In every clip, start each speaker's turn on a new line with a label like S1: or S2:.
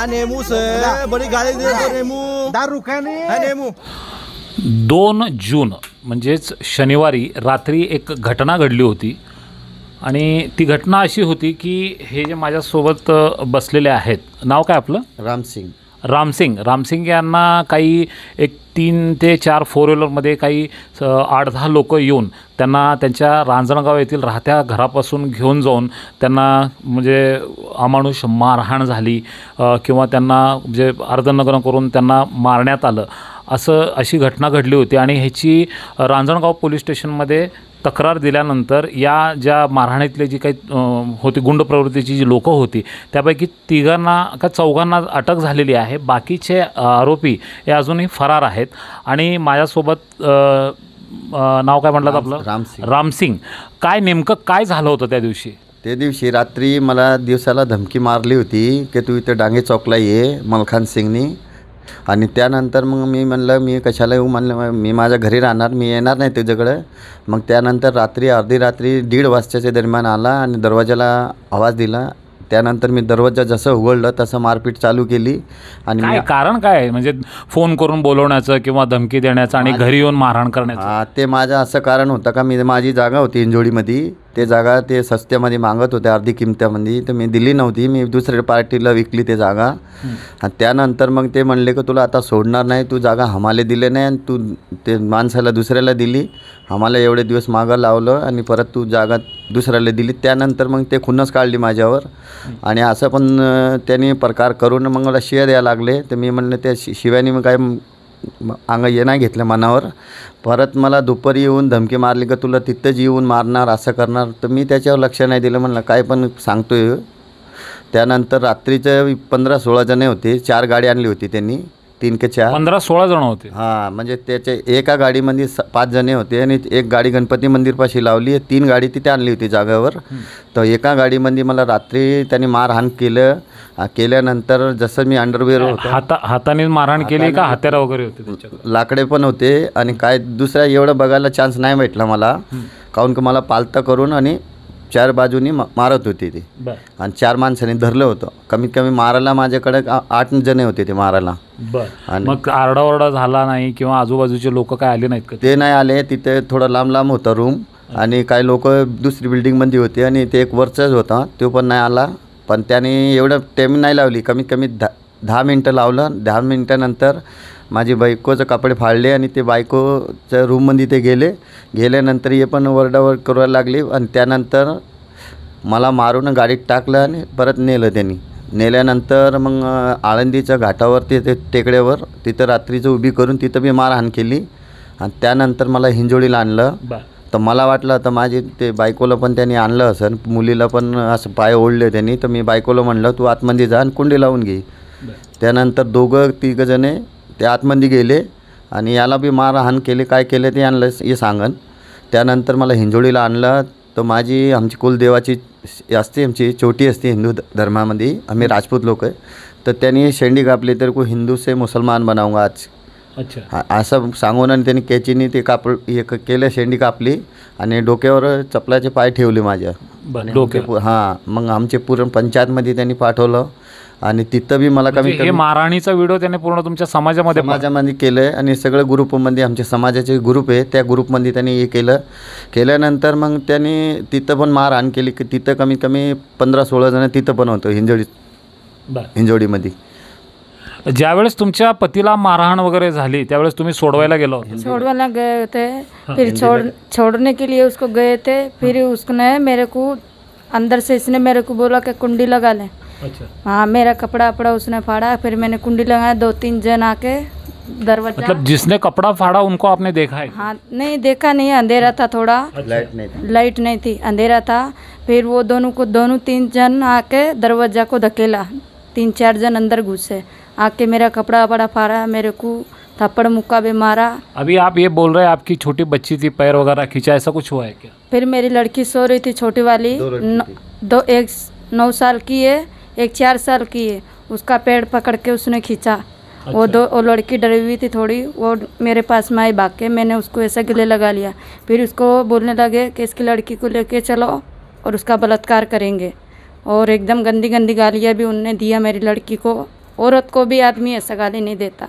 S1: हाँ नेमू से बड़ी गाड़ी दे दो नेमू
S2: दारू का नहीं
S1: है नेमू।
S3: 2 जून म्हणजेच शनिवारी रात्री एक घटना घडली होती आणि ती घटना अशी होती की हे जे माझ्यासोबत बसलेले आहेत, नाव काय आपलं? रामसिंग यांना काही एक 3 ते 4 4 व्हीलरमध्ये काही 8-10 लोक येऊन त्यांना त्यांच्या रांजणगाव येथील राहत्या घरापासून घेऊन जाऊन त्यांना म्हणजे अमानुष मारहाण झाली किंवा त्यांना म्हणजे अर्धनग्न करून त्यांना मारण्यात आलं, अशी घटना घडली होती। आणि ह्याची रांजणगाव पोलीस स्टेशनमध्ये तक्रार दिल्यानंतर या ज्या मारहाणीतले जी काही होती गुंड प्रवृत्तीची जी लोकं होती त्यापैकी 3 का 4 अटक झालेली आहे। बाकीचे आरोपी हे अजूनही फरार आहेत। आणि माझ्यासोबत नाव काय म्हटलं आपलं? रामसिंग। काय नेमकं काय झालं होतं त्या दिवशी?
S4: ते दिवशी रात्री मला दिवसाला धमकी मारली होती की तू इथे डांगे चौकला ये मलखान सिंगनी। आणि त्यानंतर मग मी म्हणलं मी कशाला येऊ, म्हणलं मी माझ्या घरी राहणार, मी येणार नाही तुझ्याकडं। मग त्यानंतर रात्री अर्धी रात्री 1:30 वाजताच्या दरम्यान आला आणि दरवाजाला आवाज दिला। त्यानंतर मी दरवाजा जसं उघडलं तसं मारपीट चालू केली। आणि
S3: काय कारण काय आहे म्हणजे फोन करून बोलवण्याचं किंवा धमकी देण्याचं आणि घरी येऊन मारहाण करण्याचं?
S4: ते माझं असं कारण होतं का माझी जागा होती इंजोडीमध्ये, ते जागा ते सस्त्यामध्ये मागत होते अर्धी किमत्यामध्ये, तर मी दिली नव्हती, मी दुसऱ्या पार्टीला विकली ते जागा। आणि त्यानंतर मग ते म्हणले की तुला आता सोडणार नाही, तू जागा आम्हाला दिले नाही आणि तू ते माणसाला दुसऱ्याला दिली, आम्हाला एवढे दिवस मागं लावलं आणि परत तू जागा दुसऱ्याला दिली। त्यानंतर मग ते खुन्नस काढली माझ्यावर आणि असं पण त्यांनी प्रकार करून मग मला शिव्या द्यायला लागले। तर मी म्हणलं त्या शिव्याने मग काय हे नाही घेतलं मनावर। परत मला दुपारी येऊन धमकी मारली का तुला तिथंच येऊन मारणार, असं करणार, तर मी त्याच्यावर लक्ष नाही दिलं, म्हणलं काय पण सांगतोय। त्यानंतर रात्रीचे 15-16 जण होते, 4 गाडी आणली होती त्यांनी, 3 के 4
S3: 15-16 जण होते।
S4: हां, म्हणजे त्याचे एका गाडीमध्ये 5 जणे होते आणि एक गाडी गणपती मंदिरपाशी लावली, 3 गाडी तिथे आणली होती जागेवर। तर एका गाडीमध्ये मला रात्री त्यांनी मारहाण केल्यानंतर जसं मी अंडरवेअर होतो,
S3: हाताने मारहाण केली का हत्यारं वगैरे होते?
S4: लाकडे पण होते आणि काय दुसरा एवढं बघायला चान्स नाही भेटला मला, काहून की मला पालतं करून आणि 4 बाजूनी मारत होती ती आणि 4 माणसांनी धरलं होतं। कमीत कमी मारायला माझ्याकडे 8 जण होते ते मारायला।
S3: आणि मग आरडाओरडा झाला नाही किंवा आजूबाजूचे लोक काय आले नाहीत का?
S4: ते नाही आले, तिथे थोडं लांब होतं रूम आणि काही लोक दुसरी बिल्डिंगमध्ये होते आणि ते एक वरचाच होता, तो पण नाही आला। पण त्याने एवढं टाईम नाही लावली, कमीत कमी 10 मिनटं लावलं। 10 मिनटानंतर माझी बायकोचं कपडे फाडले आणि ते बायकोच्या रूममध्ये ते गेल्यानंतर हे पण वरडावर करायला लागली आणि त्यानंतर मला मारून गाडीत टाकलं आणि परत नेलं त्यांनी। नेल्यानंतर मग आळंदीच्या घाटावरती ते टेकड्यावर तिथं रात्रीचं उभी करून तिथं मी मारहाण केली आणि त्यानंतर मला हिंजोडीला आणलं। तर मला वाटलं तर माझी ते बायकोला पण त्यांनी आणलं असेल, मुलीला पण असं पाय ओढले त्यांनी, तर मी बायकोला म्हणलं तू आतमध्ये जा आणि कुंडी लावून घे। त्यानंतर 2-3 जणे ते आतमध्ये गेले आणि याला बी मारहाण केले, काय केले ते आणलं हे सांगन। त्यानंतर मला हिंजोडीला आणलं, तर आमची कुलदेवाची असते, आमची छोटी असते हिंदू धर्मामध्ये, आम्ही राजपूत लोक आहे, तर त्यांनी शेंडी कापली तर को हिंदू से मुसलमान बनाऊंगा आज, अच्छा असं सांगून आणि त्यांनी कॅचीने ते केलं, शेंडी कापली आणि डोक्यावर चपलाचे पाय ठेवले माझ्या डोक्यावर। हां, मग आमचे पूर्ण पंचायतमध्ये त्यांनी पाठवलं आणि तिथं बी मला कमी
S3: हे मारहाणीचा व्हिडिओ त्याने पूर्ण तुमच्या समाजामध्ये
S4: केलं आणि सगळं ग्रुपमध्ये आमच्या समाजाचे ग्रुप आहे त्या ग्रुपमध्ये त्यांनी हे केल्यानंतर मग त्यांनी तिथं पण मारहाण केली की तिथं कमीत कमी 15-16 जण तिथं पण होतं हिंजोडीमध्ये।
S3: ज्यावेळेस तुमच्या पतीला मारहाण वगैरे झाली त्यावेळेस तुम्ही सोडवायला गेलो?
S5: छोड़वाना गए थे, फिर छोड़ने के लिए उसको गए थे, फिर उसने मेरे को अंदर से इसने मेरे को बोला कि कुंडी लगा ले। अच्छा। हाँ, मेरा कपड़ा अपड़ा उसने फाड़ा, फिर मैंने कुंडी लगाया, 2-3 जन आके दरवाजा।
S3: मतलब जिसने कपड़ा फाड़ा उनको आपने देखा है?
S5: हाँ, नहीं देखा नहीं, अंधेरा था थोड़ा। लाइट नहीं थी, अंधेरा था। फिर वो दोनों 3 जन आके दरवाजा को धकेला, 3-4 जन अंदर घुसे, आके मेरा कपड़ा अपड़ा फाड़ा, मेरे को थप्पड़ मुक्का भी मारा।
S3: अभी आप ये बोल रहे हैं आपकी छोटी बच्ची थी, पैर वगैरह खींचा, ऐसा कुछ हुआ है क्या?
S5: फिर मेरी लड़की सो रही थी छोटी वाली, एक 9 साल की है, एक 4 साल की है, उसका पैर पकड़ के उसने खींचा। अच्छा। वो लड़की डरी हुई थी थोड़ी, वो मेरे पास में आई भाग के, मैंने उसको ऐसा गले लगा लिया। फिर उसको बोलने लगे कि इसकी लड़की को लेके चलो और उसका बलात्कार करेंगे, और एकदम गंदी गंदी गालियाँ भी उनने दिया मेरी लड़की को, औरत को भी आदमी ऐसा गाली नहीं देता।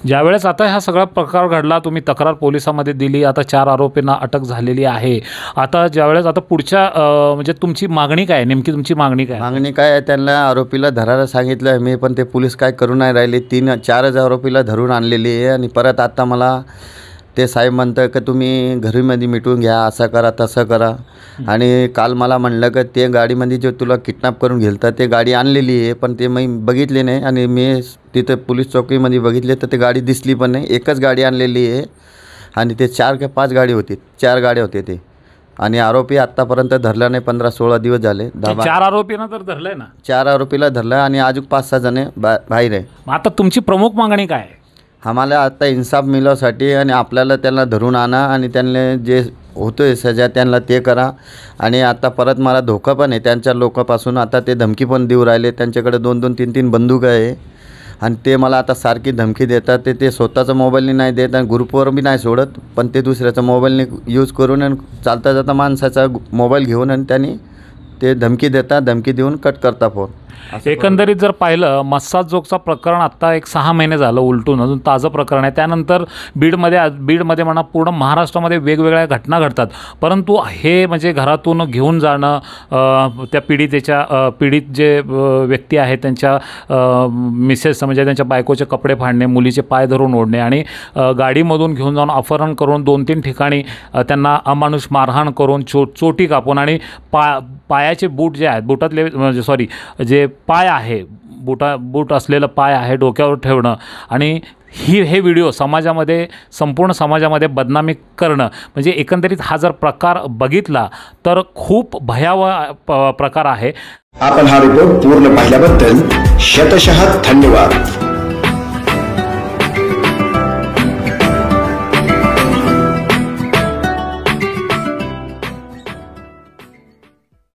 S3: ज्यावेळेस आता हा सगळा प्रकार घडला, तुम्ही तक्रार पोलिसांमध्ये दिली, आता 4 आरोपींना अटक झालेली आहे। आता ज्यावेळेस आता पुढच्या म्हणजे तुमची मागणी काय आहे, नेमकी तुमची मागणी काय?
S4: मागणी काय आहे, त्यांना आरोपीला धरायला सांगितलं आहे मी, पण ते पोलीस काय करू नाही राहिले। 3-4 आरोपीला धरून आणलेली आहे आणि परत आता मला ते साहेब म्हणतं की तुम्ही घरीमध्ये मिटवून घ्या, असं करा तसं करा। आणि काल मला म्हणलं की ते गाडीमध्ये जे तुला किडनॅप करून घेलता ते गाडी आणलेली आहे, पण ते मी बघितले नाही आणि मी तिथे पोलीस चौकीमध्ये बघितले तर ते गाडी दिसली पण नाही। एकच गाडी आणलेली आहे आणि ते 4 का 5 गाडी होती, 4 गाड्या होते ते। आणि आरोपी आत्तापर्यंत धरला नाही, 15-16 दिवस झाले।
S3: 4 आरोपींना तर धरलंय ना?
S4: 4 आरोपीला धरलं आणि अजून 5-6 जण बाहेर आहे।
S3: आता तुमची प्रमुख मागणी काय आहे?
S4: आम्हाला आता इन्साफ मिळवण्यासाठी आणि आपल्याला त्यांना धरून आणा आणि त्यांना जे होतोय सजा त्यांना ते करा। आणि आता परत मला धोका पण आहे त्यांच्या लोकांपासून, आता ते धमकी पण देऊ राहिले। त्यांच्याकडे 2-2, 3-3 बंदूक आहे आणि ते मला आता सारखी धमकी देतात। ते स्वतःचा मोबाईलने नाही देत आणि ग्रुपवर बी नाही सोडत, पण ते दुसऱ्याचा मोबाईलने यूज करून आणि चालता जाता माणसाचा मोबाईल घेऊन आणि त्यांनी ते धमकी देतात, धमकी देऊन कट करता फोन।
S3: एकंदरीत जर पाहिलं, मस्साजोगचा प्रकरण आत्ता एक 6 महिने झालं उलटून, अजून ताजं प्रकरण आहे। त्यानंतर बीडमध्ये म्हणा पूर्ण महाराष्ट्रामध्ये वेगवेगळ्या घटना घडतात, परंतु हे म्हणजे घरातून घेऊन जाणं, त्या पीडित जे व्यक्ती आहेत त्यांच्या मिसेस म्हणजे त्यांच्या बायकोचे कपडे फाडणे, मुलीचे पाय धरून ओढणे आणि गाडीमधून घेऊन जाऊन अपहरण करून 2-3 ठिकाणी त्यांना अमानुष मारहाण करून चोटी कापून आणि पायाचे बूट जे आहेत, बुटातले म्हणजे सॉरी जे पाय आहे, बूट असलेलं पाय आहे डोक्यावर ठेवणं आणि हे व्हिडिओ समाजामध्ये, संपूर्ण समाजामध्ये बदनामी करणं, म्हणजे एकंदरीत हा जर प्रकार बघितला तर खूप भयावह प्रकार आहे।
S2: आपण हा रिपोर्ट पूर्ण पाहिल्याबद्दल शतशः धन्यवाद।